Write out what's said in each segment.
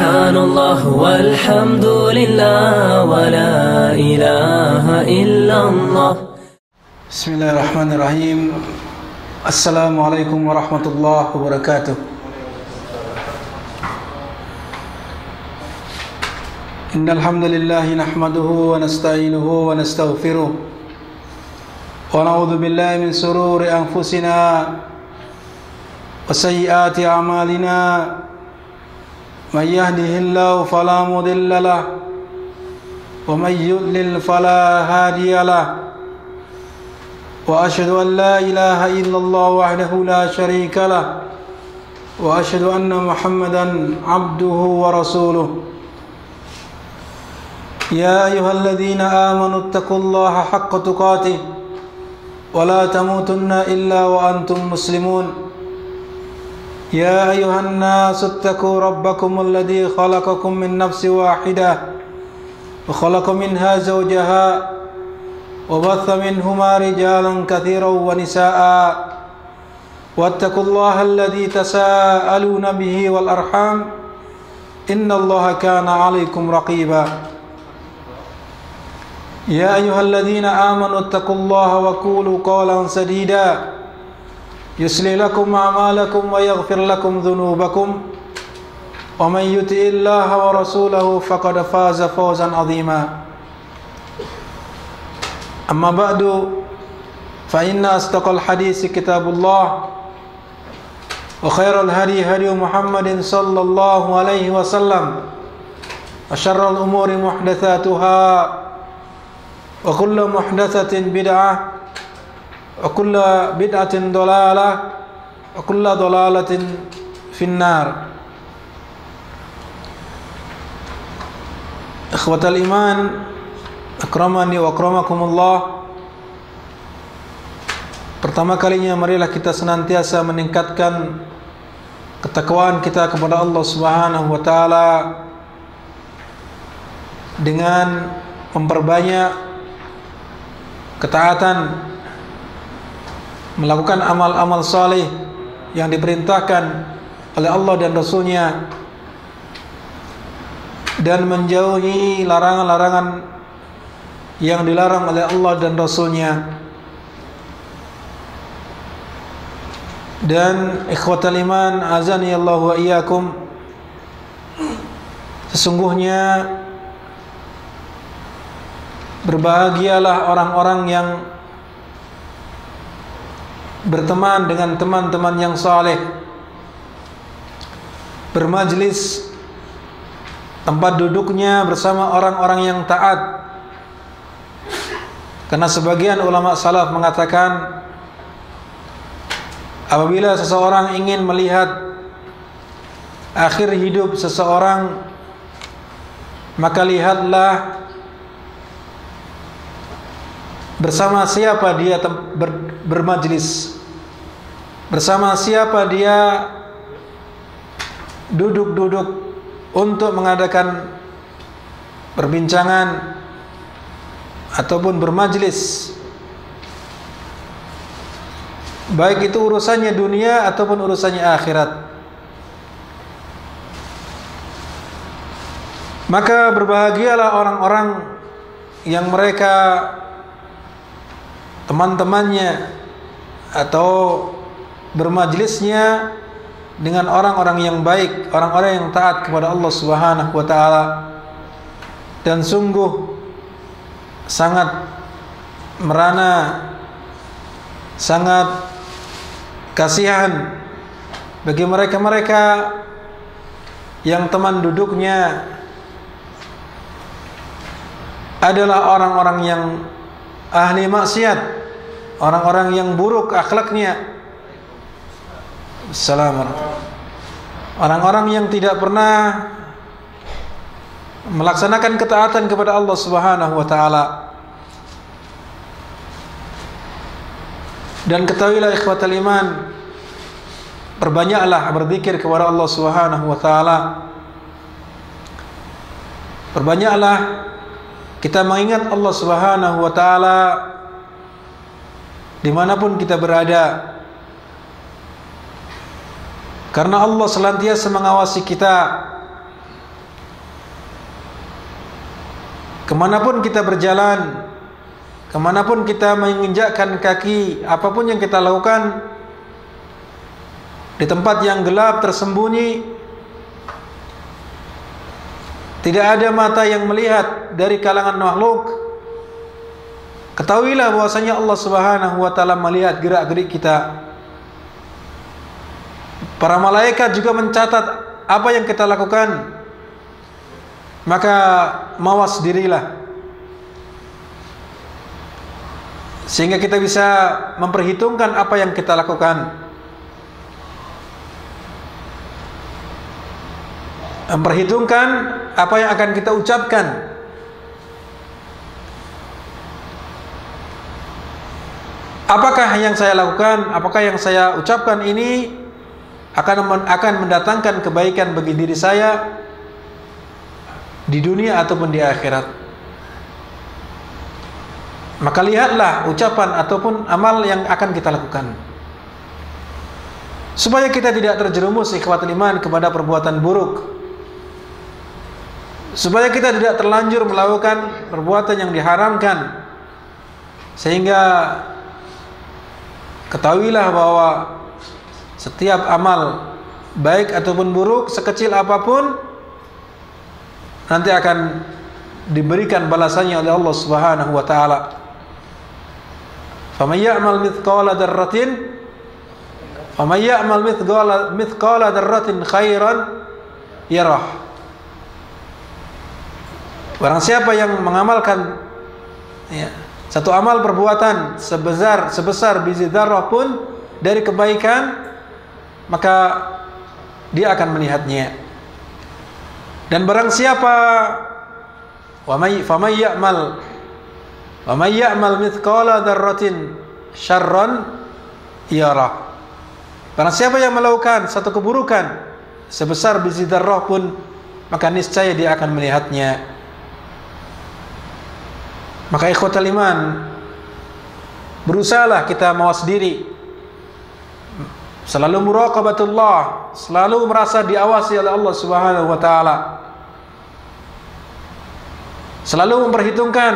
Subhanallah walhamdulillah wa la ilaha illallah. Bismillahirrahmanirrahim. Assalamualaikum warahmatullahi wabarakatuh. Innal hamdalillah nahmaduhu wa nasta'inuhu wa nastaghfiruh wa na'udzu billahi min shururi anfusina wa sayyiati a'malina. من يهده الله فلا مضل له ومن يضلل فلا هادي له وأشهد أن لا إله إلا الله وحده لا شريك له وأشهد أن محمدا عبده ورسوله. يا أيها الذين آمنوا اتقوا الله حق تقاته ولا تموتن إلا وأنتم مسلمون. يا أيها الناس اتقوا ربكم الذي خلقكم من نفس واحدة وخلق منها زوجها وبث منهما رجالا كثيرا ونساء واتقوا الله الذي تساءلون به والأرحام إن الله كان عليكم رقيبا. يا أيها الذين آمنوا اتقوا الله وقولوا قولا سديدا يصلح لكم أعمالكم ويغفر لكم ذنوبكم ومن يطع الله ورسوله فقد فاز فوزا عظيما. أما بعد فإن أصدق الحديث كتاب الله وخير الهدي هدي محمد صلى الله عليه وسلم وشر الأمور محدثاتها وكل محدثة بدعة وكل بدعة ضلالة وكل ضلالة في النار. Ikhwatal iman, akramani wa akramakumullah. Pertama kalinya marilah kita senantiasa meningkatkan ketakwaan kita kepada Allah Subhanahu wa taala dengan memperbanyak ketaatan, melakukan amal-amal saleh yang diperintahkan oleh Allah dan Rasul-Nya, dan menjauhi larangan-larangan yang dilarang oleh Allah dan Rasul-Nya. Dan ikhwatal iman, azani Allah wa iyyakum, sesungguhnya berbahagialah orang-orang yang berteman dengan teman-teman yang saleh, bermajlis, tempat duduknya bersama orang-orang yang taat. Karena sebagian ulama salaf mengatakan, apabila seseorang ingin melihat akhir hidup seseorang, maka lihatlah bersama siapa dia bermajlis, bersama siapa dia duduk-duduk untuk mengadakan perbincangan ataupun bermajlis, baik itu urusannya dunia ataupun urusannya akhirat. Maka berbahagialah orang-orang yang mereka teman-temannya atau bermajlisnya dengan orang-orang yang baik, orang-orang yang taat kepada Allah Subhanahu wa taala, dan sungguh sangat merana, sangat kasihan bagi mereka-mereka yang teman duduknya adalah orang-orang yang ahli maksiat, orang-orang yang buruk akhlaknya. Assalamualaikum. Orang-orang yang tidak pernah melaksanakan ketaatan kepada Allah Subhanahu wa taala. Dan ketahuilah ikhwatal iman, perbanyaklah berzikir kepada Allah Subhanahu wa taala. Perbanyaklah kita mengingat Allah Subhanahu wa taala dimanapun kita berada, karena Allah senantiasa mengawasi kita kemanapun kita berjalan, kemanapun kita menginjakkan kaki, apapun yang kita lakukan, di tempat yang gelap tersembunyi, tidak ada mata yang melihat dari kalangan makhluk, ketahuilah bahwasanya Allah Subhanahu wa taala melihat gerak-gerik kita. Para malaikat juga mencatat apa yang kita lakukan. Maka mawas dirilah, sehingga kita bisa memperhitungkan apa yang kita lakukan, memperhitungkan apa yang akan kita ucapkan. Apakah yang saya lakukan, apakah yang saya ucapkan ini akan mendatangkan kebaikan bagi diri saya di dunia ataupun di akhirat. Maka lihatlah ucapan ataupun amal yang akan kita lakukan, supaya kita tidak terjerumus ikhwatul iman kepada perbuatan buruk, supaya kita tidak terlanjur melakukan perbuatan yang diharamkan. Sehingga ketahuilah bahwa setiap amal, baik ataupun buruk, sekecil apapun, nanti akan diberikan balasannya oleh Allah Subhanahu wa taala. Faman ya'mal mithqala dzarratin khairan yarah. Barang siapa yang mengamalkan satu amal perbuatan sebesar biji dzarrah pun dari kebaikan, maka dia akan melihatnya. Dan barang siapa faman ya'mal mithqala dzarratin syarran yarah. Barang siapa yang melakukan satu keburukan sebesar biji dzarrah pun, maka niscaya dia akan melihatnya. Maka ikhwatul iman, berusahalah kita mawas diri, selalu muraqabatullah, selalu merasa diawasi oleh Allah Subhanahu wa taala. Selalu memperhitungkan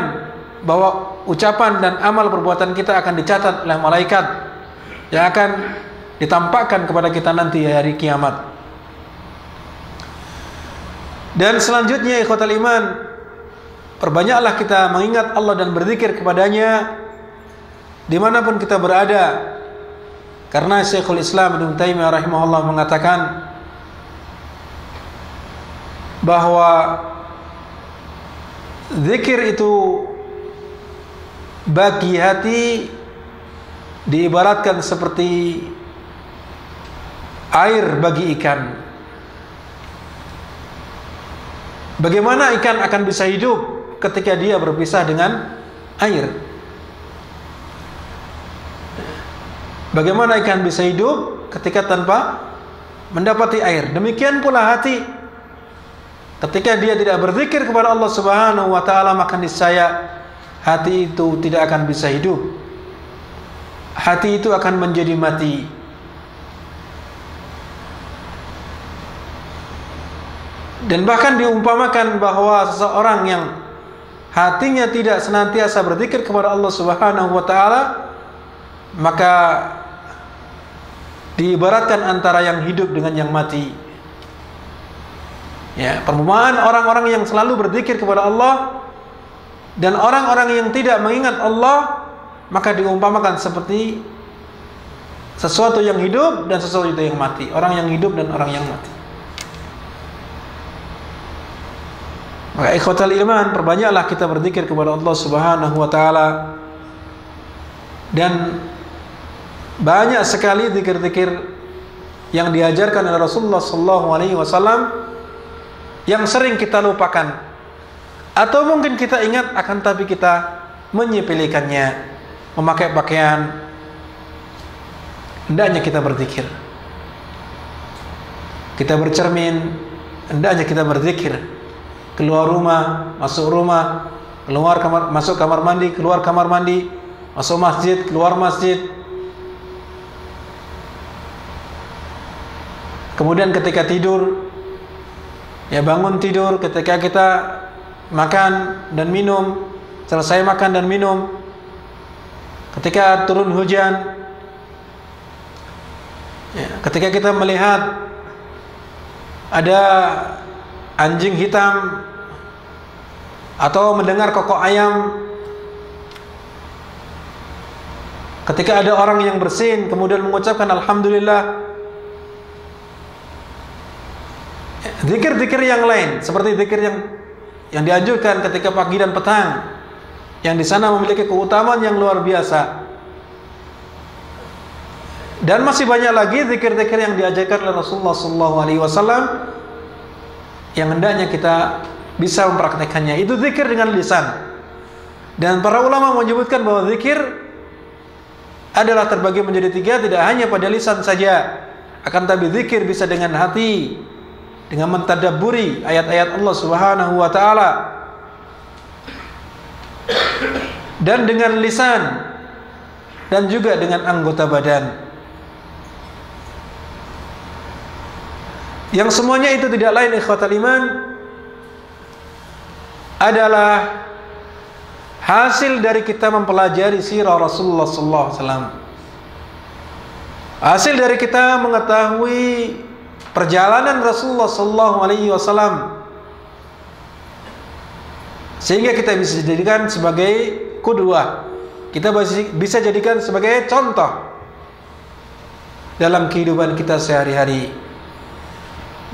bahwa ucapan dan amal perbuatan kita akan dicatat oleh malaikat yang akan ditampakkan kepada kita nanti hari kiamat. Dan selanjutnya ikhwatul iman, perbanyaklah kita mengingat Allah dan berzikir kepadanya dimanapun kita berada. Karena Syekhul Islam Ibnu Taimiyah rahimahullah mengatakan bahwa zikir itu bagi hati diibaratkan seperti air bagi ikan. Bagaimana ikan akan bisa hidup ketika dia berpisah dengan air? Bagaimana ikan bisa hidup ketika tanpa mendapati air? Demikian pula hati, ketika dia tidak berzikir kepada Allah Subhanahu wa taala, maka niscaya hati itu tidak akan bisa hidup. Hati itu akan menjadi mati. Dan bahkan diumpamakan bahwa seseorang yang hatinya tidak senantiasa berzikir kepada Allah Subhanahu wa taala, maka diibaratkan antara yang hidup dengan yang mati. Ya, perumpamaan orang-orang yang selalu berzikir kepada Allah dan orang-orang yang tidak mengingat Allah, maka diumpamakan seperti sesuatu yang hidup dan sesuatu yang mati. Orang yang hidup dan orang yang mati. Maka ikhwatal iman, perbanyaklah kita berzikir kepada Allah Subhanahu wa taala. Dan banyak sekali zikir-zikir yang diajarkan oleh Rasulullah sallallahu alaihi wasallam yang sering kita lupakan, atau mungkin kita ingat akan tapi kita menyepelekannya. Memakai pakaian, hendaknya kita berzikir. Kita bercermin, hendaknya kita berzikir. Keluar rumah, masuk rumah, masuk kamar mandi, keluar kamar mandi, masuk masjid, keluar masjid. Kemudian ketika tidur, ya bangun tidur, ketika kita makan dan minum, selesai makan dan minum, ketika turun hujan, ketika kita melihat ada anjing hitam atau mendengar kokok ayam, ketika ada orang yang bersin kemudian mengucapkan alhamdulillah. Zikir-zikir yang lain seperti zikir yang dianjurkan ketika pagi dan petang, yang di sana memiliki keutamaan yang luar biasa. Dan masih banyak lagi zikir-zikir yang diajarkan oleh Rasulullah SAW yang hendaknya kita bisa mempraktekannya. Itu zikir dengan lisan. Dan para ulama menyebutkan bahwa zikir adalah terbagi menjadi tiga, tidak hanya pada lisan saja, akan tapi zikir bisa dengan hati, dengan mentadabburi ayat-ayat Allah Subhanahu wa taala, dan dengan lisan, dan juga dengan anggota badan. Yang semuanya itu tidak lain, ikhwatal iman, adalah hasil dari kita mempelajari sirah Rasulullah sallallahu alaihi wasallam. Hasil dari kita mengetahui perjalanan Rasulullah sallallahu alaihi wasallam, sehingga kita bisa jadikan sebagai qudwah. Kita bisa jadikan sebagai contoh dalam kehidupan kita sehari-hari.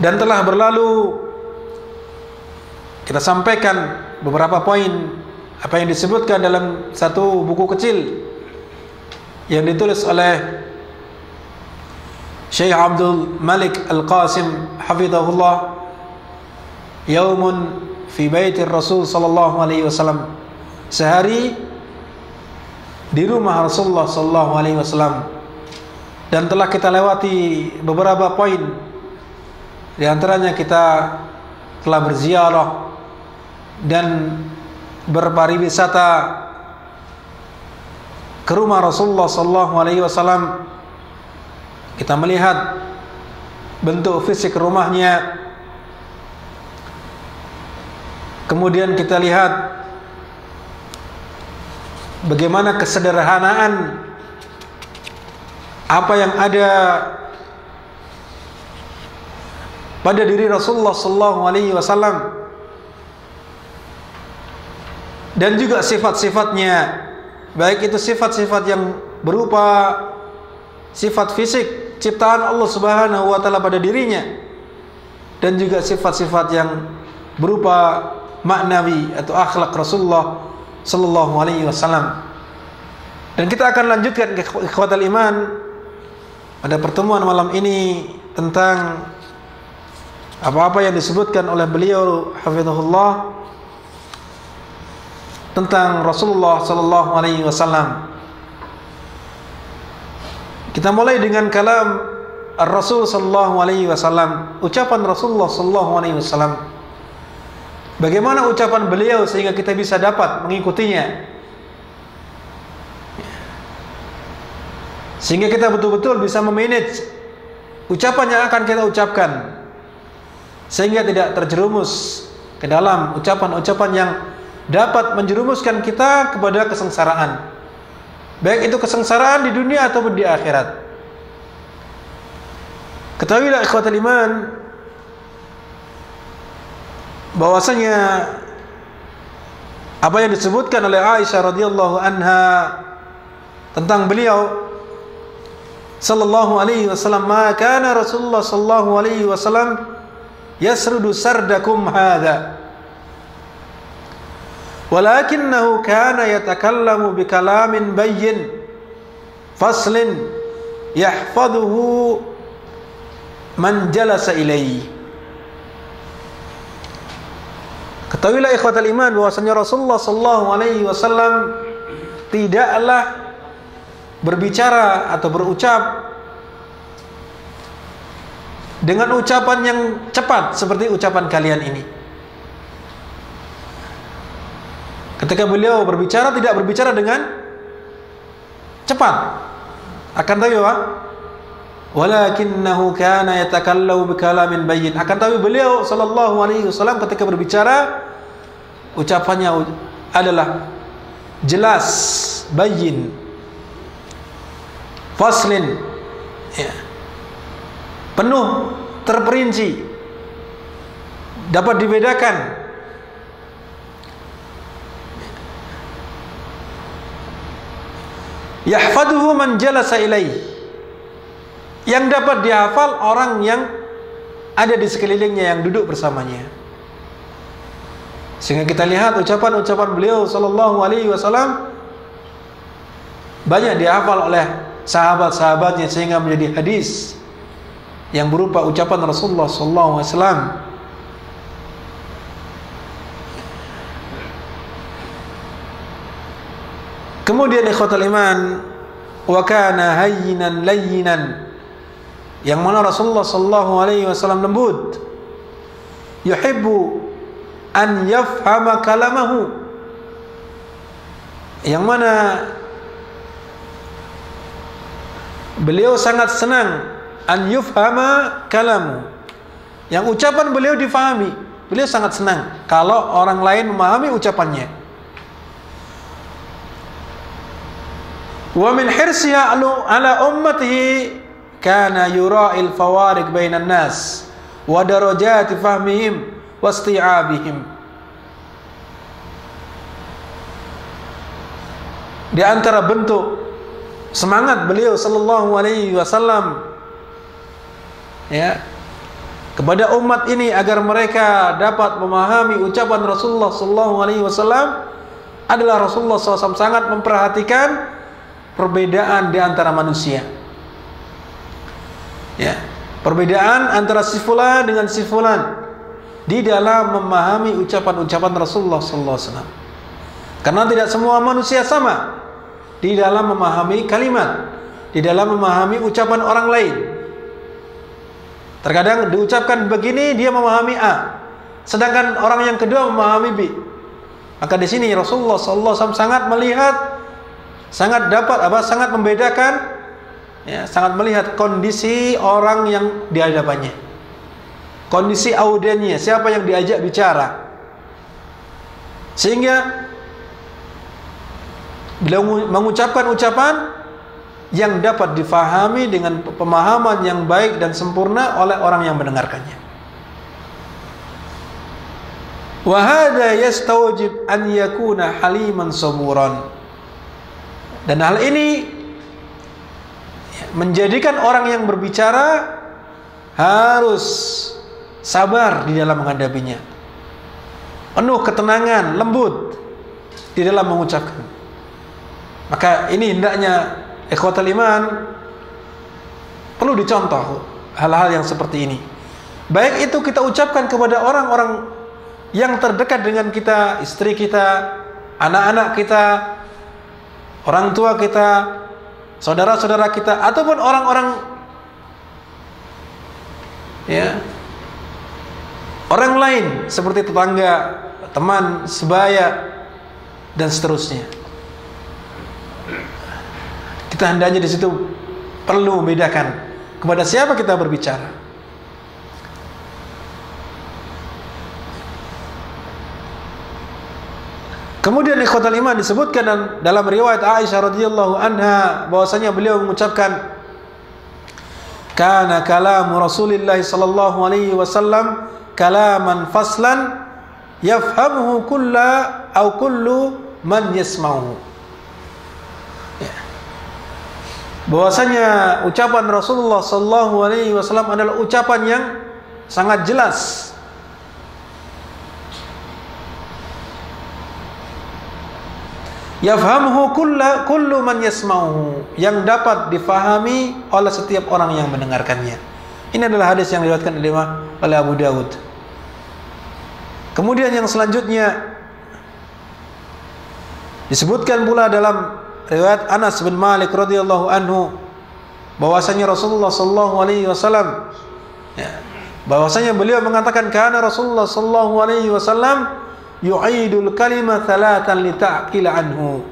Dan telah berlalu kita sampaikan beberapa poin apa yang disebutkan dalam satu buku kecil yang ditulis oleh Syekh Abdul Malik Al-Qasim hafizahullah, Yaumun fi baitir Rasul sallallahu alaihi wasallam, sehari di rumah Rasulullah sallallahu alaihi wasallam. Dan telah kita lewati beberapa poin. Di antaranya kita telah berziarah dan berpariwisata ke rumah Rasulullah sallallahu alaihi wasallam. Kita melihat bentuk fisik rumahnya. Kemudian kita lihat bagaimana kesederhanaan apa yang ada pada diri Rasulullah sallallahu alaihi wasallam, dan juga sifat-sifatnya, baik itu sifat-sifat yang berupa sifat fisik ciptaan Allah Subhanahu wa taala pada dirinya, dan juga sifat-sifat yang berupa maknawi atau akhlak Rasulullah sallallahu alaihi wasallam. Dan kita akan lanjutkan ikhwatal iman pada pertemuan malam ini tentang apa-apa yang disebutkan oleh beliau hafizahullah tentang Rasulullah sallallahu alaihi wasallam. Kita mulai dengan kalam Ar-Rasul sallallahu alaihi wasallam, ucapan Rasulullah sallallahu alaihi wasallam. Bagaimana ucapan beliau sehingga kita bisa dapat mengikutinya, sehingga kita betul-betul bisa memanage ucapan yang akan kita ucapkan, sehingga tidak terjerumus ke dalam ucapan-ucapan yang dapat menjerumuskan kita kepada kesengsaraan, baik itu kesengsaraan di dunia ataupun di akhirat. Ketahuilah ikhwatul iman bahwasanya apa yang disebutkan oleh Aisyah radhiyallahu anha tentang beliau sallallahu alaihi wasallam, ma kana Rasulullah sallallahu alaihi wasallam yasrudu sardakum hadha walakinnahu kana yatakallamu bikalamin bayyin faslin yahfaduhu man jalasa ilaihi. Ketahuilah ikhwatal iman bahwasanya Rasulullah sallallahu alaihi wasallam tidaklah berbicara atau berucap dengan ucapan yang cepat seperti ucapan kalian ini. Ketika beliau berbicara, tidak berbicara dengan cepat, akan tapi apa? Walakinnahu kana yatakallamu bikalamin bayyin. Akan tapi beliau sallallahu alaihi wasallam ketika berbicara ucapannya adalah jelas, bayyin, faslin, ya, penuh, terperinci, dapat dibedakan. Yahfaduhu man jalasa ilaih, yang dapat dihafal orang yang ada di sekelilingnya, yang duduk bersamanya. Sehingga kita lihat ucapan-ucapan beliau sallallahu alaihi wasallam banyak dihafal oleh sahabat-sahabatnya, sehingga menjadi hadis yang berupa ucapan Rasulullah sallallahu alaihi wasallam. Kemudian ikhwatul iman, wa kana hayyinan layyinan, yang mana Rasulullah sallallahu alaihi wasallam lembut, yuhibbu an yafhama kalamahu, yang mana beliau sangat senang an yufhama kalamu, yang ucapan beliau difahami. Beliau sangat senang kalau orang lain memahami ucapannya. Wa min hirsiha ala ummatihi kana yura'il fawariq bainan nas wa darajati fahmihim wa isti'abihim. Di antara bentuk semangat beliau sallallahu alaihi wasallam, ya, kepada umat ini agar mereka dapat memahami ucapan Rasulullah sallallahu alaihi wasallam adalah Rasulullah SAW sangat memperhatikan perbedaan di antara manusia. Ya, perbedaan antara si fulan dengan si fulan di dalam memahami ucapan-ucapan Rasulullah sallallahu alaihi wasallam. Karena tidak semua manusia sama di dalam memahami kalimat, di dalam memahami ucapan orang lain. Terkadang diucapkan begini dia memahami A, sedangkan orang yang kedua memahami B. Maka di sini Rasulullah sallallahu alaihi wasallam sangat melihat, sangat membedakan, ya, sangat melihat kondisi orang yang di hadapannya, kondisi audiennya, siapa yang diajak bicara, sehingga beliau mengucapkan ucapan yang dapat difahami dengan pemahaman yang baik dan sempurna oleh orang yang mendengarkannya. Wa hadha yastawjib an yakuna haliman saburan. Dan hal ini menjadikan orang yang berbicara harus sabar di dalam menghadapinya, penuh ketenangan, lembut di dalam mengucapkan. Maka ini hendaknya ikhwatul iman perlu dicontoh hal-hal yang seperti ini. Baik itu kita ucapkan kepada orang-orang yang terdekat dengan kita, istri kita, anak-anak kita, orang tua kita, saudara-saudara kita, ataupun orang-orang, ya, orang lain seperti tetangga, teman sebaya, dan seterusnya. Kita hendaknya di situ perlu membedakan kepada siapa kita berbicara. Kemudian ikhwatul iman disebutkan dalam riwayat Aisyah radhiyallahu anha bahwasanya beliau mengucapkan, kana kalamu Rasulillah sallallahu alaihi wasallam kalaman faslan yafhamuhu kullu man yasma'uhu. Ya. Bahwasanya ucapan Rasulullah sallallahu alaihi wasallam adalah ucapan yang sangat jelas, yafhamuhu kullu man yasma'uhu, yang dapat difahami oleh setiap orang yang mendengarkannya. Ini adalah hadis yang diriwayatkan oleh Abu Dawud. Kemudian yang selanjutnya disebutkan pula dalam riwayat Anas bin Malik radhiyallahu anhu bahwasanya Rasulullah sallallahu alaihi wasallam, ya, bahwasanya beliau mengatakan, kana Rasulullah sallallahu alaihi wasallam yu'idul kalima thalatan lita'qila anhu.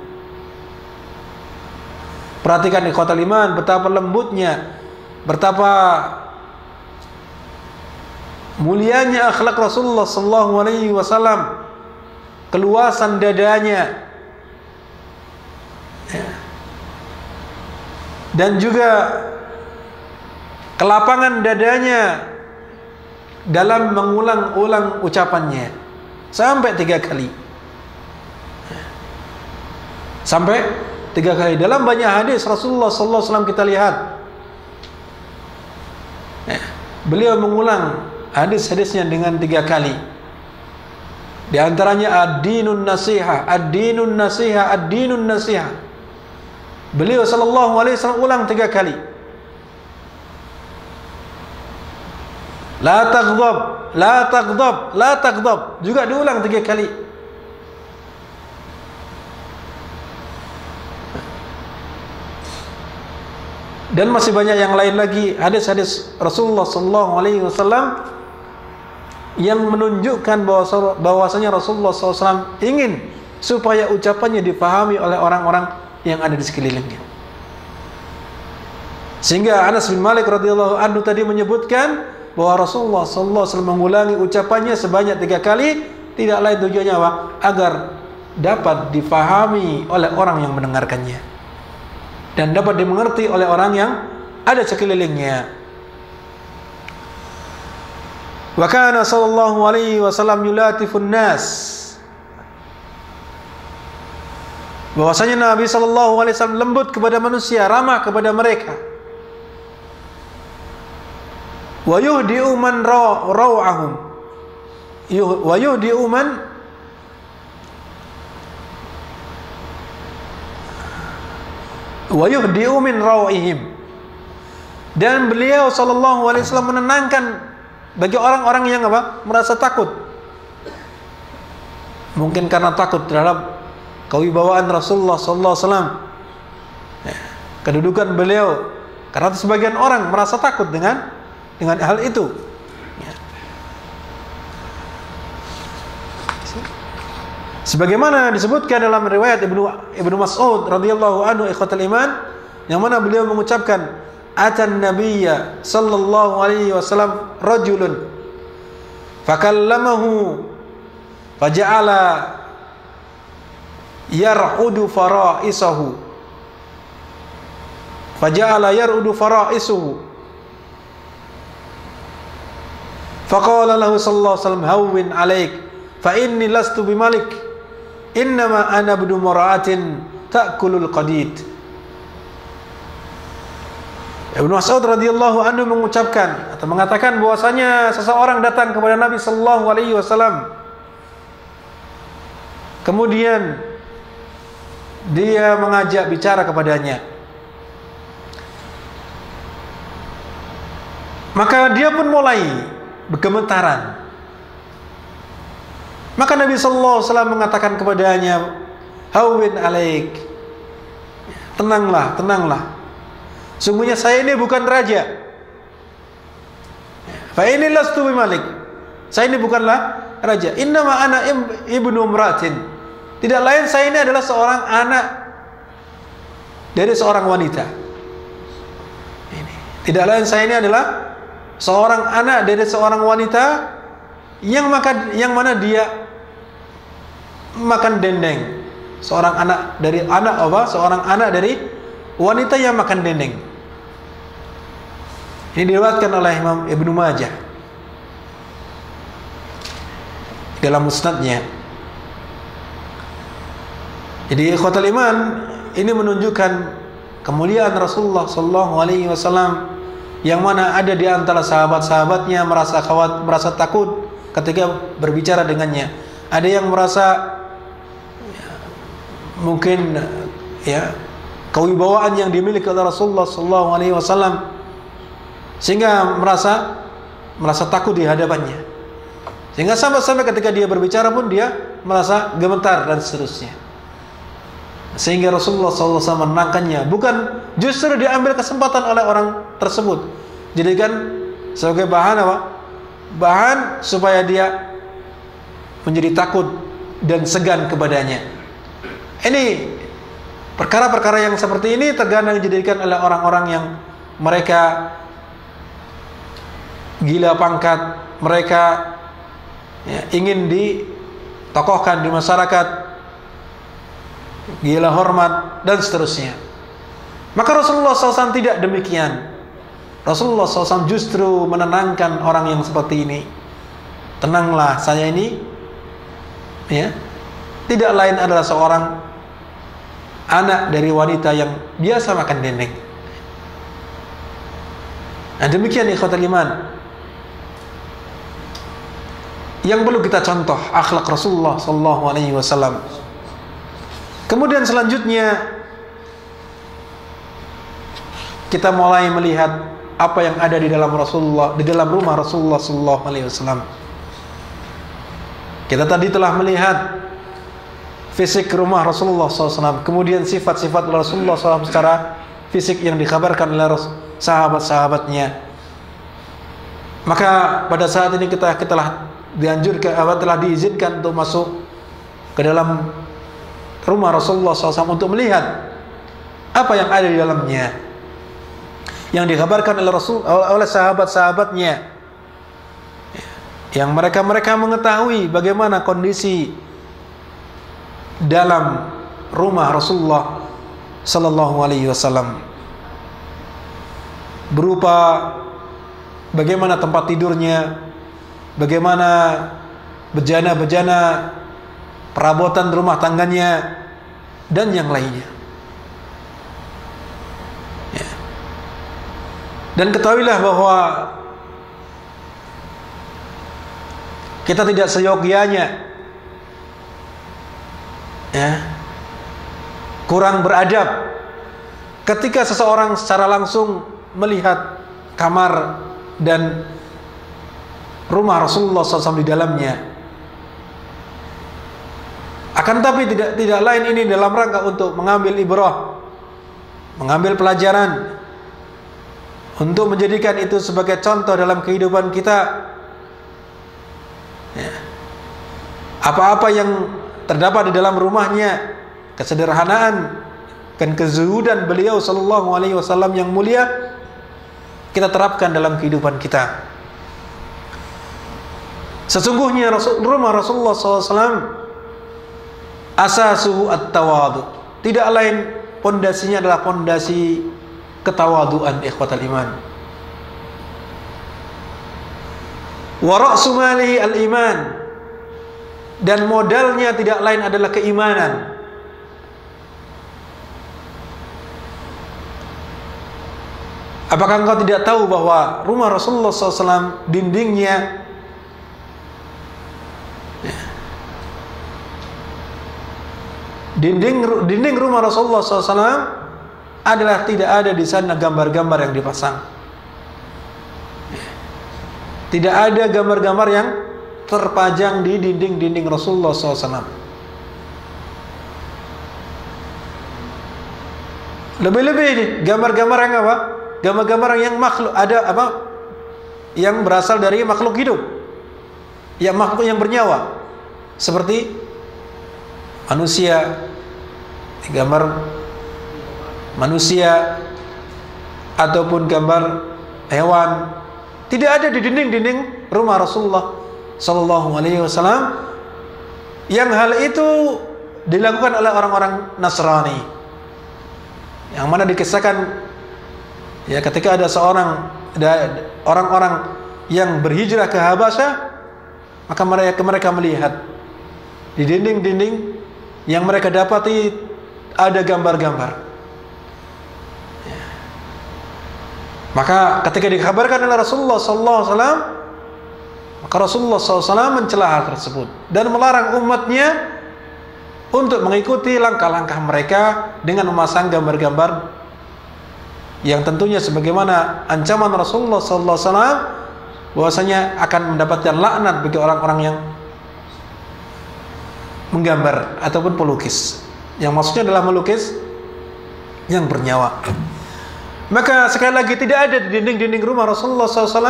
Perhatikan ikhwatul iman betapa lembutnya, betapa mulianya akhlak Rasulullah sallallahu alaihi wasallam keluasan dadanya, ya, dan juga kelapangan dadanya dalam mengulang-ulang ucapannya sampai 3 kali. Sampai 3 kali. Dalam banyak hadis Rasulullah sallallahu alaihi wasallam kita lihat, ya, beliau mengulang hadis-hadisnya dengan 3 kali. Di antaranya ad-dinun nasiha, ad-dinun nasiha, ad-dinun nasiha. Beliau sallallahu alaihi wasallam ulang 3 kali. La taghdab, la taghdab, la taghdab, juga diulang 3 kali. Dan masih banyak yang lain lagi hadis-hadis Rasulullah sallallahu alaihi wasallam yang menunjukkan bahwasanya Rasulullah SAW ingin supaya ucapannya dipahami oleh orang-orang yang ada di sekelilingnya. Sehingga Anas bin Malik radhiyallahu anhu tadi menyebutkan bahwa Rasulullah SAW mengulangi ucapannya sebanyak 3 kali, tidak lain tujuannya apa? Agar dapat dipahami oleh orang yang mendengarkannya dan dapat dimengerti oleh orang yang ada sekelilingnya. Wa kana sallallahu alaihi wasallam yulatifun nas. Bahwasanya Nabi sallallahu alaihi wasallam lembut kepada manusia, ramah kepada mereka. Wa yuhdi'u man raw'ahum. Wa yuhdi'u man wa yuhdi'u min raw'ihim. Dan beliau sallallahu alaihi wasallam menenangkan bagi orang-orang yang apa? Merasa takut. Mungkin karena takut terhadap kewibawaan Rasulullah sallallahu alaihi wasallam, kedudukan beliau. Karena sebagian orang merasa takut dengan hal itu. Sebagaimana disebutkan dalam riwayat Ibnu Mas'ud radhiyallahu anhu ikhwatul iman, yang mana beliau mengucapkan, atan nabiyya sallallahu alaihi wasallam rajulun fakallamahu faja'ala yar'udu fara'isahu faqala lahu sallallahu alaihi wasallam hawwin 'alaik fa inni lastu bimalik innama ana ibnu mar'atin ta'kulul qadid. Ibnu Mas'ud radhiyallahu anhu mengucapkan atau mengatakan bahwasanya seseorang datang kepada Nabi sallallahu alaihi wasallam. Kemudian dia mengajak bicara kepadanya. Maka dia pun mulai bergemetaran. Maka Nabi sallallahu alaihi wasallam mengatakan kepadanya, "Hawwin 'alaik." Tenanglah, tenanglah. Sungguhnya saya ini bukan raja. Fa inni lastu bimalik. Saya ini bukanlah raja. Innama ana ibnu imratin. Tidak lain saya ini adalah seorang anak dari seorang wanita. Tidak lain saya ini adalah seorang anak dari seorang wanita yang mana dia makan dendeng. Seorang anak dari wanita yang makan dendeng. Ini diriwayatkan oleh Imam Ibnu Majah dalam musnadnya. Jadi ikhwatul iman, ini menunjukkan kemuliaan Rasulullah sallallahu alaihi wasallam yang mana ada di antara sahabat-sahabatnya merasa takut ketika berbicara dengannya. Ada yang merasa mungkin kewibawaan yang dimiliki oleh Rasulullah sallallahu alaihi wasallam sehingga merasa takut di hadapannya. Sehingga sampai ketika dia berbicara pun dia merasa gemetar dan seterusnya. Sehingga Rasulullah sallallahu alaihi wasallam menenangkannya, bukan justru diambil kesempatan oleh orang tersebut. Jadikan sebagai bahan apa? Bahan supaya dia menjadi takut dan segan kepadanya. Ini perkara-perkara yang seperti ini terkadang dijadikan oleh orang-orang yang mereka gila pangkat, mereka ingin tokohkan di masyarakat, gila hormat dan seterusnya. Maka Rasulullah SAW tidak demikian. Rasulullah SAW justru menenangkan orang yang seperti ini. Tenanglah, saya ini ya, tidak lain adalah seorang anak dari wanita yang biasa makan dendeng. Nah, demikian ikhwatul iman yang perlu kita contoh akhlak Rasulullah SAW. Kemudian selanjutnya kita mulai melihat apa yang ada di dalam Rasulullah, di dalam rumah Rasulullah SAW. Kita tadi telah melihat fisik rumah Rasulullah SAW, kemudian sifat-sifat Rasulullah SAW secara fisik yang dikabarkan oleh sahabat-sahabatnya. Maka pada saat ini kita telah dianjurkan, telah diizinkan untuk masuk ke dalam rumah Rasulullah SAW untuk melihat apa yang ada di dalamnya, yang dikabarkan oleh sahabat-sahabatnya, yang mereka mengetahui bagaimana kondisi dalam rumah Rasulullah Sallallahu Alaihi Wasallam, berupa bagaimana tempat tidurnya, bagaimana bejana-bejana perabotan rumah tangganya, dan yang lainnya. Ya. Dan ketahuilah bahwa kita tidak seyogianya ya, kurang beradab ketika seseorang secara langsung melihat kamar dan rumah Rasulullah SAW di dalamnya. Akan tapi tidak lain ini dalam rangka untuk mengambil ibrah, mengambil pelajaran, untuk menjadikan itu sebagai contoh dalam kehidupan kita. Ya. Apa-apa yang terdapat di dalam rumahnya, kesederhanaan dan kezuhudan beliau Sallallahu Alaihi Wasallam yang mulia, kita terapkan dalam kehidupan kita. Sesungguhnya rumah Rasulullah SAW asasuhu at-tawadu, tidak lain pondasinya adalah pondasi ketawaduan, ikhwatal iman. Wa ra'su malihi al-iman, dan modalnya tidak lain adalah keimanan. Apakah engkau tidak tahu bahwa rumah Rasulullah SAW dindingnya dinding rumah Rasulullah SAW adalah tidak ada di sana gambar-gambar yang dipasang. Tidak ada gambar-gambar yang terpajang di dinding-dinding Rasulullah SAW. Lebih-lebih gambar-gambar yang apa? Gambar-gambar yang makhluk, ada apa? Yang berasal dari makhluk hidup, yang makhluk yang bernyawa, seperti manusia, gambar manusia ataupun gambar hewan. Tidak ada di dinding-dinding rumah Rasulullah Sallallahu Alaihi Wasallam. Yang hal itu dilakukan oleh orang-orang Nasrani, yang mana dikisahkan ya ketika ada orang-orang yang berhijrah ke Habasyah, maka mereka melihat di dinding-dinding yang mereka dapati ada gambar-gambar. Maka ketika dikabarkan oleh Rasulullah SAW, maka Rasulullah SAW mencela hal tersebut dan melarang umatnya untuk mengikuti langkah-langkah mereka dengan memasang gambar-gambar yang tentunya sebagaimana ancaman Rasulullah SAW bahwasanya akan mendapatkan laknat bagi orang-orang yang menggambar ataupun pelukis, yang maksudnya adalah melukis yang bernyawa. Maka sekali lagi tidak ada di dinding-dinding rumah Rasulullah SAW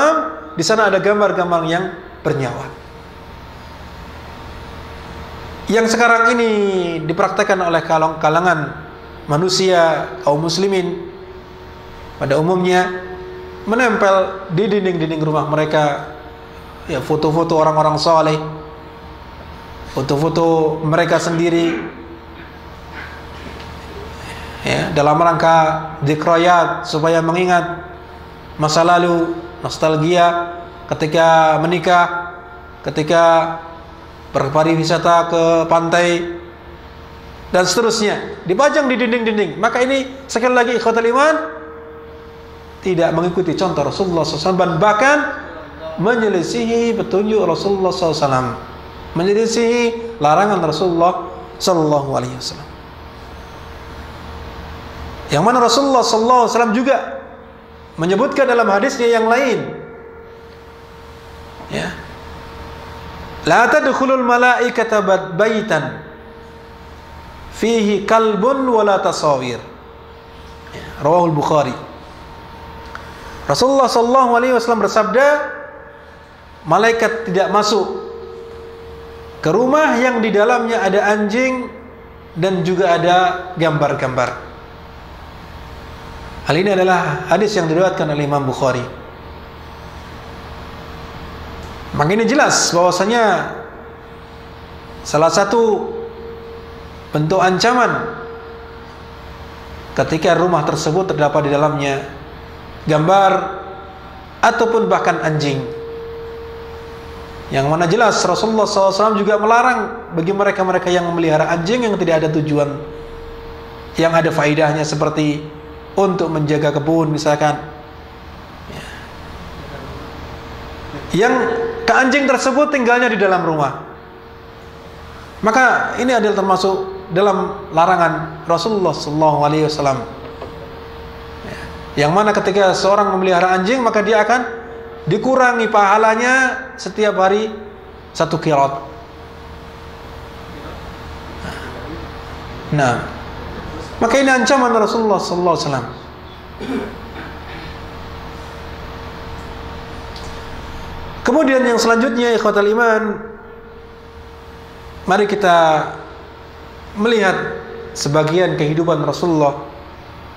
di sana ada gambar-gambar yang bernyawa. Yang sekarang ini dipraktekkan oleh kalangan manusia, kaum muslimin pada umumnya, menempel di dinding-dinding rumah mereka ya foto-foto orang-orang saleh, foto-foto mereka sendiri, ya, dalam rangka dzikrayat, supaya mengingat masa lalu, nostalgia ketika menikah, ketika berpariwisata ke pantai dan seterusnya, dipajang di dinding-dinding. Maka ini sekali lagi ikhwatul iman, tidak mengikuti contoh Rasulullah SAW, bahkan menyelisihi petunjuk Rasulullah SAW, menyelisihi larangan Rasulullah SAW. Yang mana Rasulullah SAW juga menyebutkan dalam hadisnya yang lain, ya, la tadkhulul malaikata baitan fihi kalbun wala tasawir, ya, rawahul Bukhari. Rasulullah SAW bersabda, malaikat tidak masuk ke rumah yang di dalamnya ada anjing dan juga ada gambar-gambar. Hal ini adalah hadis yang diriwayatkan oleh Imam Bukhari. Maka ini jelas bahwasanya salah satu bentuk ancaman ketika rumah tersebut terdapat di dalamnya gambar ataupun bahkan anjing, yang mana jelas Rasulullah SAW juga melarang bagi mereka-mereka yang memelihara anjing yang tidak ada tujuan, yang ada faedahnya, seperti untuk menjaga kebun misalkan, ya, yang ke anjing tersebut tinggalnya di dalam rumah. Maka ini adalah termasuk dalam larangan Rasulullah SAW, ya, yang mana ketika seorang memelihara anjing maka dia akan dikurangi pahalanya setiap hari 1 qirat. Nah, maka ini ancaman Rasulullah SAW. Kemudian yang selanjutnya, ikhwatal iman, mari kita melihat sebagian kehidupan Rasulullah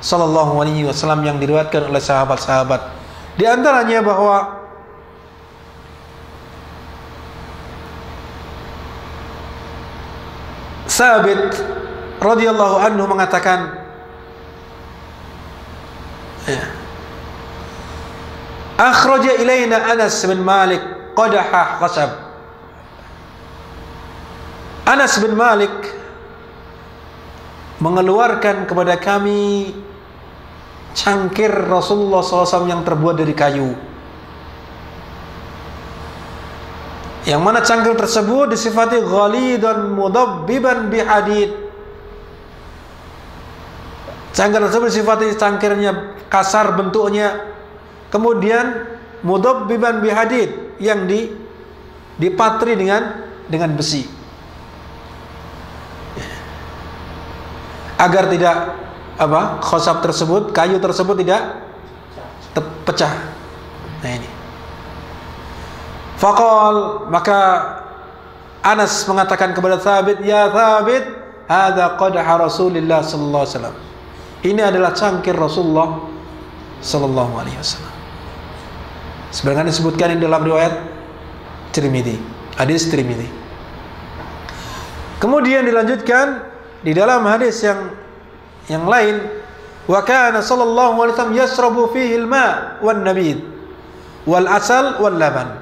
SAW yang diriwayatkan oleh sahabat-sahabat. Di antaranya bahwa Sabit radhiyallahu anhu mengatakan, ya, akhraja ilaina Anas bin Malik qadaha qasab. Anas bin Malik mengeluarkan kepada kami cangkir Rasulullah SAW yang terbuat dari kayu, yang mana cangkir tersebut disifati ghalidan mudabbiban bihadid. Cangkir tersebut disifati cangkirnya kasar bentuknya, kemudian mudabbiban bihadid, yang dipatri dengan besi, agar tidak khosab tersebut, kayu tersebut tidak pecah. Nah ini. Faqal, maka Anas mengatakan kepada Thabit, ya Thabit, hadza qadha Rasulillah sallallahu alaihi wasallam. Ini adalah cangkir Rasulullah sallallahu alaihi wasallam. Sebagaimana disebutkan dalam riwayat Tirmidzi, hadis Tirmidzi. Kemudian dilanjutkan di dalam hadis yang lain, wa kana sallallahu alaihi wasallam yashrabu fihi al-ma' wan nabid wal asal wal laban.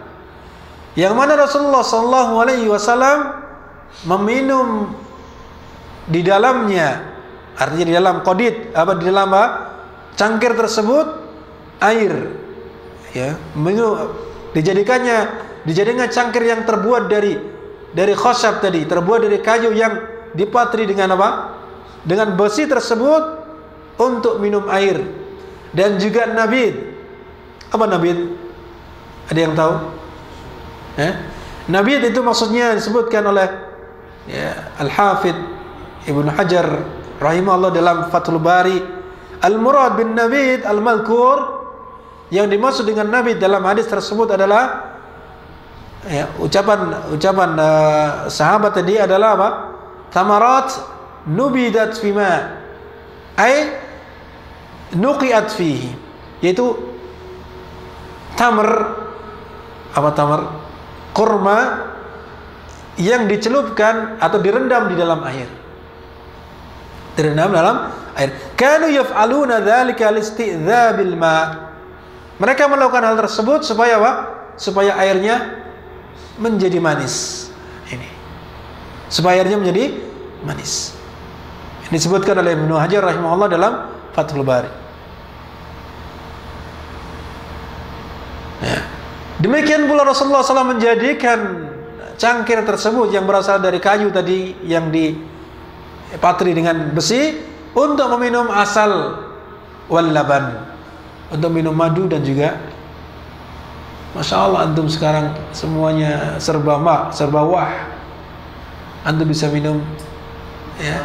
Yang mana Rasulullah sallallahu alaihi wasallam meminum di dalamnya, artinya di dalam qadid, di dalam cangkir tersebut air, ya, dijadikan cangkir yang terbuat dari khosab tadi, terbuat dari kayu yang dipatri dengan dengan besi tersebut untuk minum air. Dan juga nabid. Apa nabid? Ada yang tahu? Nabid itu maksudnya disebutkan oleh, ya, Al-Hafidh Ibnu Hajar rahimahullah dalam Fathul Bari, al-murad bin nabid al-madhkur, yang dimaksud dengan nabid dalam hadis tersebut adalah, ya, ucapan sahabat tadi adalah apa? Tamarat nubidat fima, ay nuqiat fihi, yaitu tamar, kurma yang dicelupkan atau direndam di dalam air. Direndam dalam air. Kanu yaf'aluna dzalika listi'dzabil ma'. Mereka melakukan hal tersebut supaya apa? Supaya airnya menjadi manis. Ini. Supaya airnya menjadi manis. Ini disebutkan oleh Ibnu Hajar rahimahullah dalam Fathul Bari. Ya. Demikian pula Rasulullah SAW menjadikan cangkir tersebut yang berasal dari kayu tadi yang dipatri dengan besi untuk meminum asal wal laban, untuk minum madu dan juga, Masya Allah, antum sekarang semuanya serba wah. Antum bisa minum ya,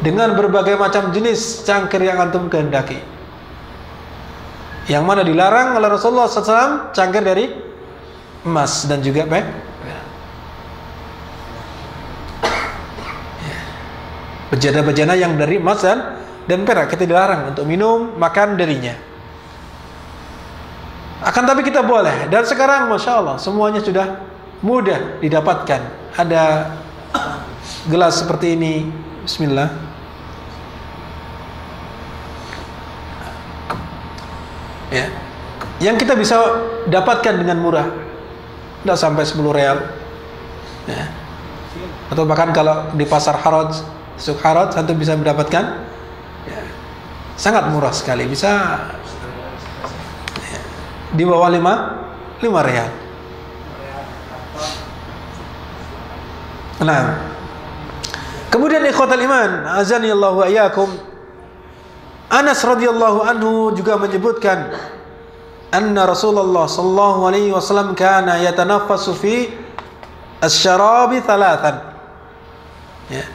dengan berbagai macam jenis cangkir yang antum kehendaki. Yang mana dilarang oleh Rasulullah SAW cangkir dari emas dan juga perak. Bejana-bejana yang dari emas dan perak kita dilarang untuk minum, makan darinya. Akan tapi kita boleh. Dan sekarang Masya Allah semuanya sudah mudah didapatkan. Ada gelas seperti ini. Bismillah. Ya. Yang kita bisa dapatkan dengan murah. Tidak sampai 10 real. Ya. Atau bahkan kalau di pasar Haraj, Suk Haraj, antum bisa mendapatkan ya, sangat murah sekali. Bisa ya, di bawah 5 real. Nah, kemudian ikhwatal iman, azanillahu wa iyyakum, Anas radhiyallahu anhu juga menyebutkan anna Rasulullah sallallahu alaihi wasallam kana yatanaffasu fi asy-syarabi thalathan. Ya.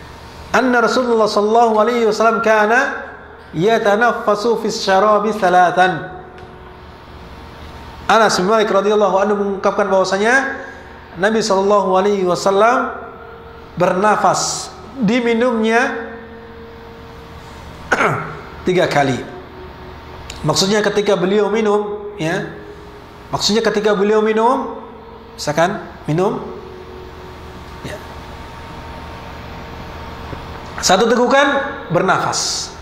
Anna Rasulullah sallallahu alaihi wasallam kana yatanaffasu fi asy-syarabi thalathan. Anas bin Malik radhiyallahu anhu mengungkapkan bahwasanya Nabi sallallahu alaihi wasallam bernafas, diminumnya 3 kali. Maksudnya ketika beliau minum, ya. Maksudnya ketika beliau minum, misalkan minum, ya. 1 tegukan bernafas.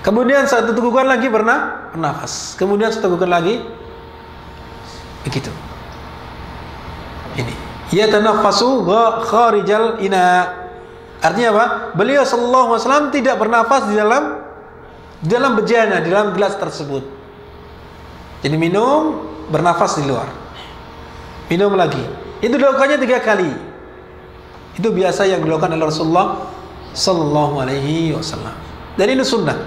Kemudian 1 tegukan lagi bernafas. Kemudian 1 tegukan lagi. Begitu. Ini. Yatanaffasu kharijal ina. Artinya apa? Beliau sallallahu alaihi wasallam tidak bernafas di dalam bejana, di dalam gelas tersebut. Jadi minum, bernafas di luar. Minum lagi. Itu dilakukannya 3 kali. Itu biasa yang dilakukan oleh Rasulullah sallallahu alaihi wasallam. Dan ini sunnah.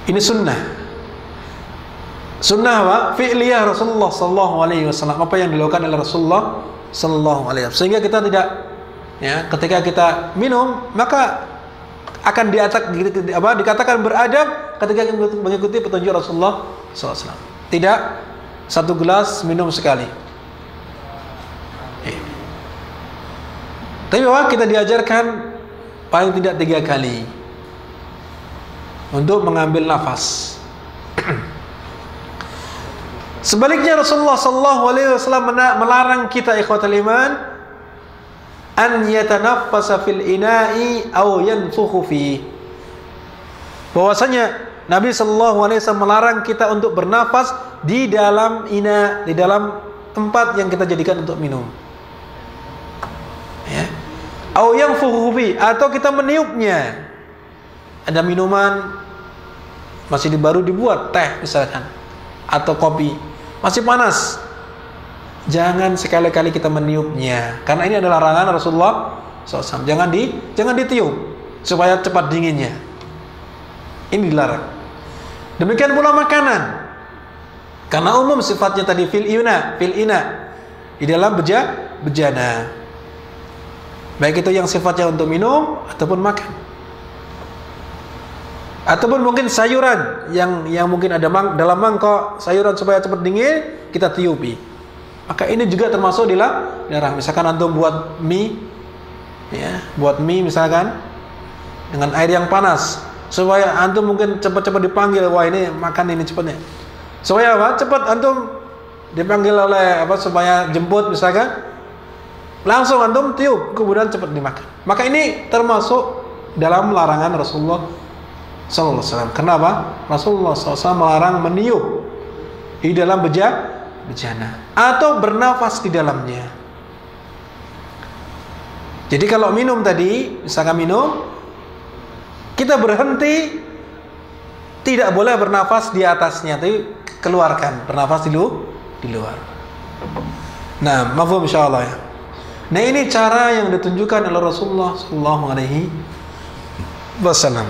Ini sunnah. Sunnah apa? Fi'liyah Rasulullah sallallahu alaihi wasallam. Apa yang dilakukan oleh Rasulullah sallallahu alaihi wasallam. Sehingga kita tidak, ya, ketika kita minum maka akan dikatakan beradab ketika mengikuti petunjuk Rasulullah SAW. Tidak 1 gelas minum sekali. Tapi bahwa kita diajarkan paling tidak 3 kali untuk mengambil nafas. Sebaliknya Rasulullah SAW melarang kita ikhwatal iman an yatanaffasa fil ina'i aw yanfukhu fi. Bahwasanya Nabi sallallahu alaihi wasallam melarang kita untuk bernafas di dalam ina, di dalam tempat yang kita jadikan untuk minum. Ya. Aw yanfukhu fi, atau kita meniupnya. Ada minuman masih baru dibuat, teh misalkan, atau kopi, masih panas. Jangan sekali-kali kita meniupnya, karena ini adalah larangan Rasulullah SAW. Jangan ditiup supaya cepat dinginnya. Ini dilarang. Demikian pula makanan, karena umum sifatnya tadi fil ina, di dalam bejana. Baik itu yang sifatnya untuk minum ataupun makan, ataupun mungkin sayuran yang mungkin ada dalam mangkok sayuran supaya cepat dingin kita tiupi. Maka ini juga termasuk dilarang. Misalkan antum buat mie, ya, buat mie misalkan dengan air yang panas, supaya antum mungkin cepat-cepat dipanggil, wah ini makan ini cepatnya. Supaya apa? Cepat antum dipanggil oleh apa? Supaya jemput misalkan, langsung antum tiup, kemudian cepat dimakan. Maka ini termasuk dalam larangan Rasulullah sallallahu alaihi wasallam. Kenapa? Rasulullah sallallahu alaihi wasallam melarang meniup di dalam bejana atau bernafas di dalamnya. Jadi kalau minum tadi, misalkan minum, kita berhenti, tidak boleh bernafas di atasnya, tapi keluarkan, bernafas di luar. Nah, mafhum insyaallah ya. Nah, ini cara yang ditunjukkan oleh Rasulullah sallallahu alaihi wasallam.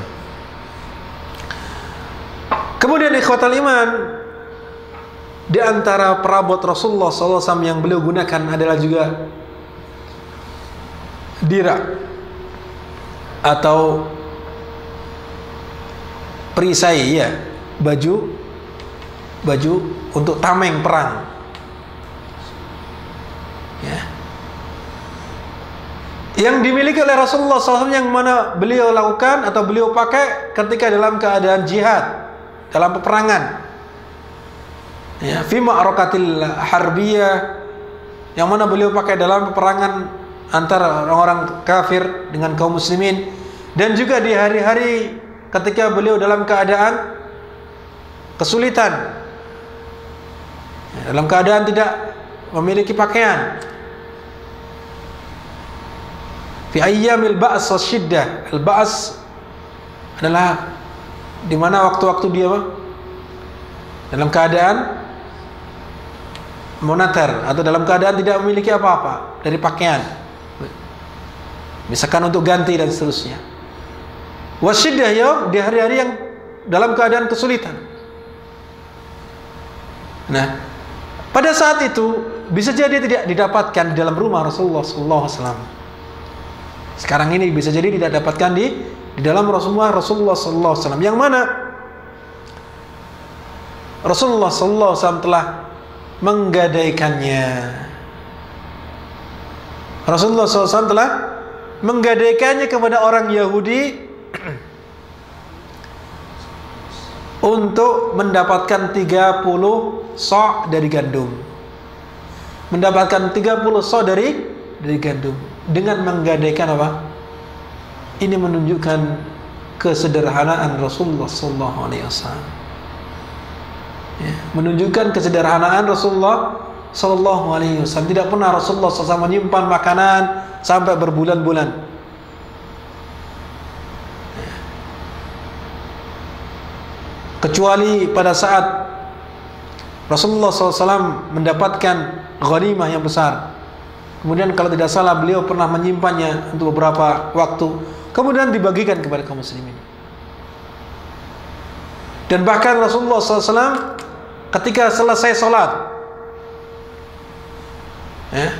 Kemudian ikhwatal iman, di antara perabot Rasulullah sallallahu alaihi wasallam yang beliau gunakan adalah juga dirak atau perisai ya, baju untuk tameng perang. Ya. Yang dimiliki oleh Rasulullah SAW yang mana beliau lakukan atau beliau pakai ketika dalam keadaan jihad, dalam peperangan. Ya, fi ma'rakatil harbiyah, yang mana beliau pakai dalam peperangan antara orang-orang kafir dengan kaum muslimin, dan juga di hari-hari ketika beliau dalam keadaan kesulitan, dalam keadaan tidak memiliki pakaian. Fi ayyamil ba's wasyiddah. Al-ba's adalah di mana waktu-waktu dia dalam keadaan moneter atau dalam keadaan tidak memiliki apa-apa dari pakaian, misalkan untuk ganti dan seterusnya. Wasyiddah ya, di hari-hari yang dalam keadaan kesulitan. Nah, pada saat itu bisa jadi tidak didapatkan di dalam rumah Rasulullah sallallahu alaihi wasallam. Sekarang ini bisa jadi tidak dapatkan di dalam Rasulullah sallallahu alaihi wasallam, yang mana Rasulullah sallallahu alaihi wasallam telah menggadaikannya. Rasulullah sallallahu alaihi wasallam telah menggadaikannya kepada orang Yahudi untuk mendapatkan 30 sa' dari gandum. Mendapatkan 30 sa' dari gandum dengan menggadaikan apa? Ini menunjukkan kesederhanaan Rasulullah sallallahu alaihi wasallam. Ya, menunjukkan kesederhanaan Rasulullah sallallahu alaihi wasallam. Tidak pernah Rasulullah SAW menyimpan makanan sampai berbulan-bulan. Ya. Kecuali pada saat Rasulullah SAW mendapatkan ghanimah yang besar, kemudian kalau tidak salah beliau pernah menyimpannya untuk beberapa waktu, kemudian dibagikan kepada kaum muslimin. Dan bahkan Rasulullah SAW ketika selesai sholat, ya,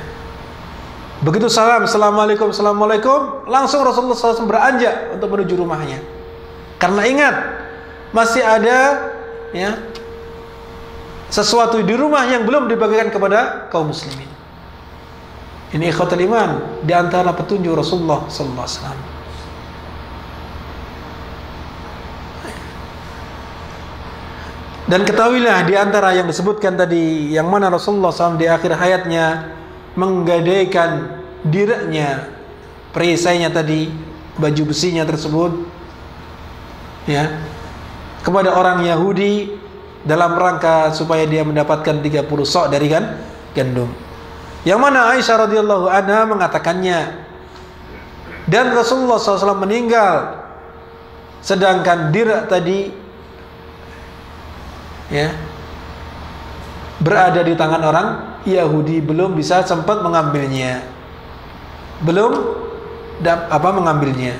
begitu salam, assalamualaikum, assalamualaikum, langsung Rasulullah SAW beranjak untuk menuju rumahnya. Karena ingat, masih ada ya sesuatu di rumah yang belum dibagikan kepada kaum muslimin. Ini ikhwatul iman, di antara petunjuk Rasulullah sallallahu alaihi wasallam. Dan ketahuilah di antara yang disebutkan tadi, yang mana Rasulullah SAW di akhir hayatnya menggadaikan diraknya, perisainya tadi, baju besinya tersebut, ya, kepada orang Yahudi dalam rangka supaya dia mendapatkan 30 sa' dari gandum. Yang mana Aisyah radhiyallahu anha mengatakannya. Dan Rasulullah SAW meninggal sedangkan dirak tadi ya berada di tangan orang Yahudi, belum bisa sempat mengambilnya. Mengambilnya.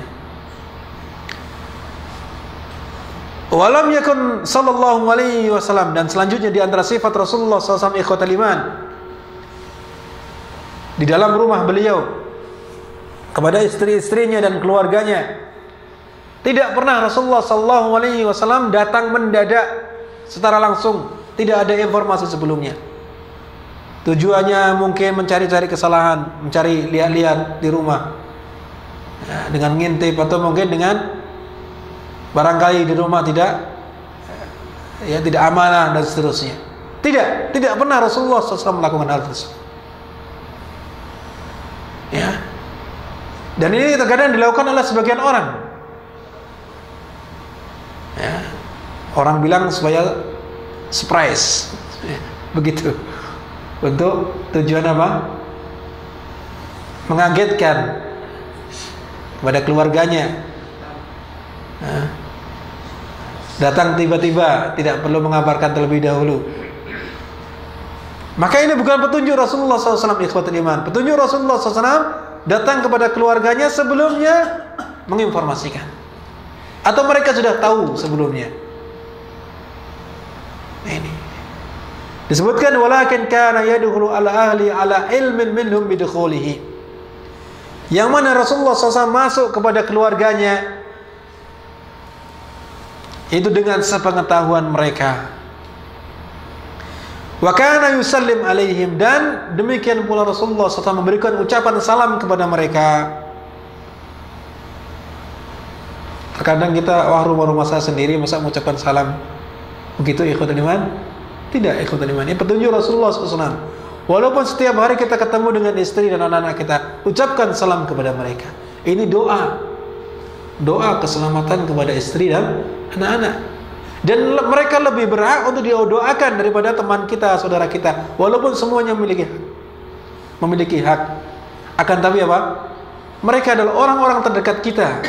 Walam yakun sallallahu alaihi wasallam, dan selanjutnya di antara sifat Rasulullah SAW ikhwatul iman, di dalam rumah beliau kepada istri-istrinya dan keluarganya, tidak pernah Rasulullah sallallahu alaihi wasallam datang mendadak secara langsung, tidak ada informasi sebelumnya. Tujuannya mungkin mencari-cari kesalahan, mencari lihat-lihat di rumah, ya, dengan ngintip, atau mungkin dengan barangkali di rumah tidak amanah dan seterusnya. Tidak pernah Rasulullah SAW melakukan hal tersebut. Dan ini terkadang dilakukan oleh sebagian orang. Ya. Orang bilang supaya surprise, begitu. Untuk tujuan apa? Mengagetkan kepada keluarganya. Nah, datang tiba-tiba, tidak perlu mengabarkan terlebih dahulu. Maka ini bukan petunjuk Rasulullah SAW, ikhwatul iman. Petunjuk Rasulullah SAW datang kepada keluarganya sebelumnya menginformasikan, atau mereka sudah tahu sebelumnya. Ini disebutkan walakin kana yadkhulu ala ahli ala ilmin minhum bidukhulihi. Yang mana Rasulullah SAW masuk kepada keluarganya itu dengan sepengetahuan mereka. Wa kana yusallim alaihim, dan demikian pula Rasulullah SAW memberikan ucapan salam kepada mereka. Terkadang kita rumah saya sendiri masa mengucapkan salam begitu, ikhwatul iman? Tidak, ikhwatul iman. Ini petunjuk Rasulullah SAW. Walaupun setiap hari kita ketemu dengan istri dan anak-anak kita, ucapkan salam kepada mereka. Ini doa keselamatan kepada istri dan anak-anak. Dan mereka lebih berhak untuk didoakan daripada teman kita, saudara kita. Walaupun semuanya memiliki hak. Akan tapi apa? Mereka adalah orang-orang terdekat kita.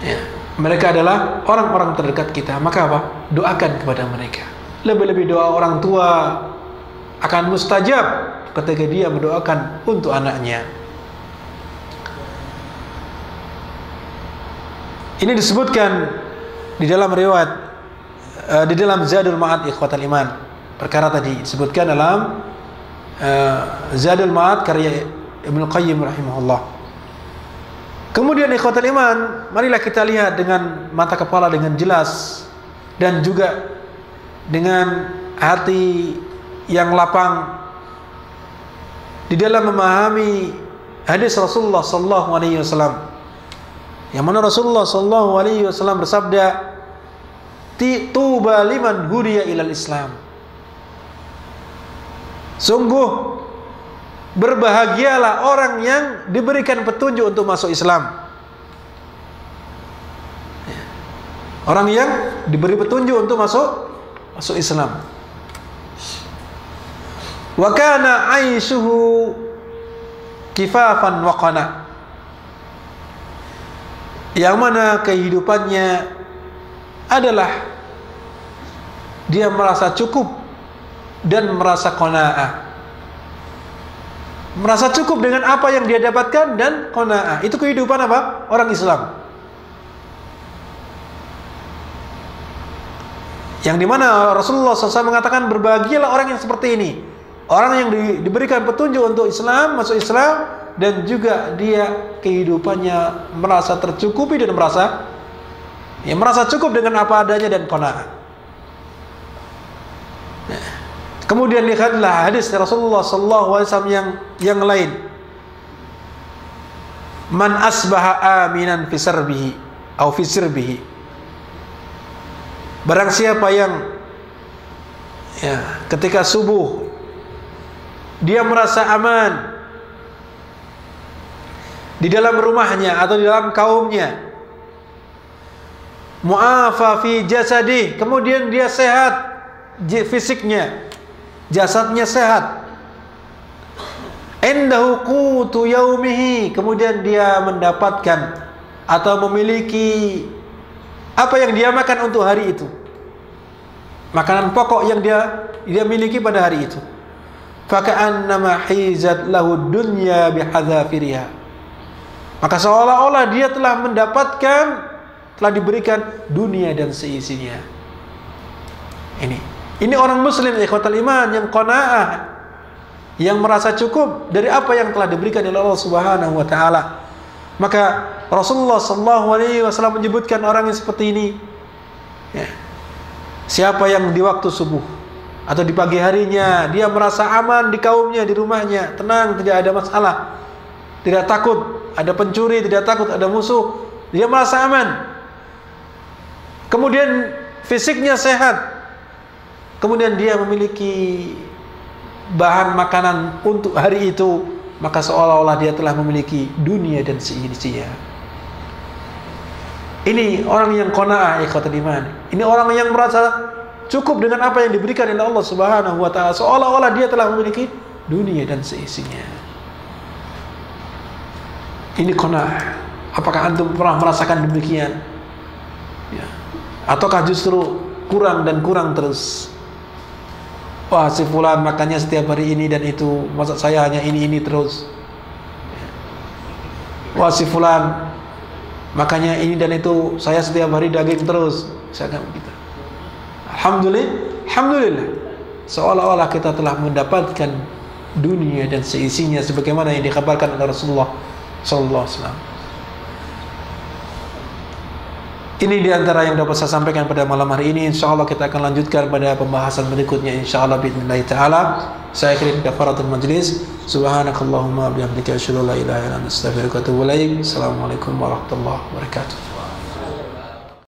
Ya, mereka adalah orang-orang terdekat kita. Maka apa? Doakan kepada mereka. Lebih-lebih doa orang tua akan mustajab ketika dia mendoakan untuk anaknya. Ini disebutkan di dalam riwayat, di dalam Zadul Ma'ad, ikhwatal iman. Perkara tadi disebutkan dalam Zadul Ma'ad karya Ibnu Qayyim rahimahullah. Kemudian ikhwatal iman, marilah kita lihat dengan mata kepala dengan jelas dan juga dengan hati yang lapang di dalam memahami hadis Rasulullah sallallahu alaihi wasallam, yang mana Rasulullah sallallahu alaihi wasallam bersabda, "Tuba liman hudiya ilal Islam." Sungguh berbahagialah orang yang diberikan petunjuk untuk masuk Islam. Orang yang diberi petunjuk untuk masuk Islam. Wa kana 'aishuhu kifafan wa qana. Yang mana kehidupannya adalah dia merasa cukup dan merasa qanaah. Merasa cukup dengan apa yang dia dapatkan dan qanaah. Itu kehidupan apa? Orang Islam. Yang dimana Rasulullah SAW mengatakan berbahagialah orang yang seperti ini, orang yang diberikan petunjuk untuk Islam, masuk Islam, dan juga dia kehidupannya merasa tercukupi dan merasa cukup dengan apa adanya dan qanaah. Kemudian lihatlah hadis Rasulullah SAW yang lain. Man asbaha aminan fi sirbihi atau fi sirbihi. Barang siapa yang ketika subuh dia merasa aman di dalam rumahnya atau di dalam kaumnya, mu'afa fi jasadih, kemudian dia sehat fisiknya, jasadnya sehat, indahu qutu yaumihi, kemudian dia mendapatkan atau memiliki apa yang dia makan untuk hari itu, makanan pokok yang dia miliki pada hari itu. Faka'annama hizat lahu dunya bihadzafiriha, maka seolah-olah dia telah mendapatkan, telah diberikan dunia dan seisinya. Ini orang muslim ikhwatal iman yang qanaah, yang merasa cukup dari apa yang telah diberikan oleh Allah Subhanahu wa taala. Maka Rasulullah sallallahu alaihi wasallam menyebutkan orang yang seperti ini, siapa yang di waktu subuh atau di pagi harinya dia merasa aman di kaumnya, di rumahnya, tenang, tidak ada masalah, tidak takut ada pencuri, tidak takut ada musuh, dia merasa aman. Kemudian fisiknya sehat, kemudian dia memiliki bahan makanan untuk hari itu, maka seolah-olah dia telah memiliki dunia dan seisinya. Ini orang yang qanaah, ikhwatul iman. Ini orang yang merasa cukup dengan apa yang diberikan oleh Allah Subhanahu wa taala, seolah-olah dia telah memiliki dunia dan seisinya. Ini qanaah. Apakah antum pernah merasakan demikian? Ya. Ataukah justru kurang dan kurang terus? Wah, si fulan makannya setiap hari ini dan itu, masa saya hanya ini terus? Wah, si fulan makanya ini dan itu, saya setiap hari daging terus. Misalkan begitu. Alhamdulillah, seolah-olah kita telah mendapatkan dunia dan seisinya sebagaimana yang dikabarkan oleh Rasulullah sallallahu alaihi wasallam. Ini diantara yang dapat saya sampaikan pada malam hari ini. InsyaAllah kita akan lanjutkan pada pembahasan berikutnya, InsyaAllah bi'idhnillahi ta'ala. Saya akhirin kafaratul majlis. Subhanakallahumma bihamdika asyhadu an la ilaha illa anta astaghfiruka wa atubu ilaik. Assalamualaikum warahmatullahi wabarakatuh.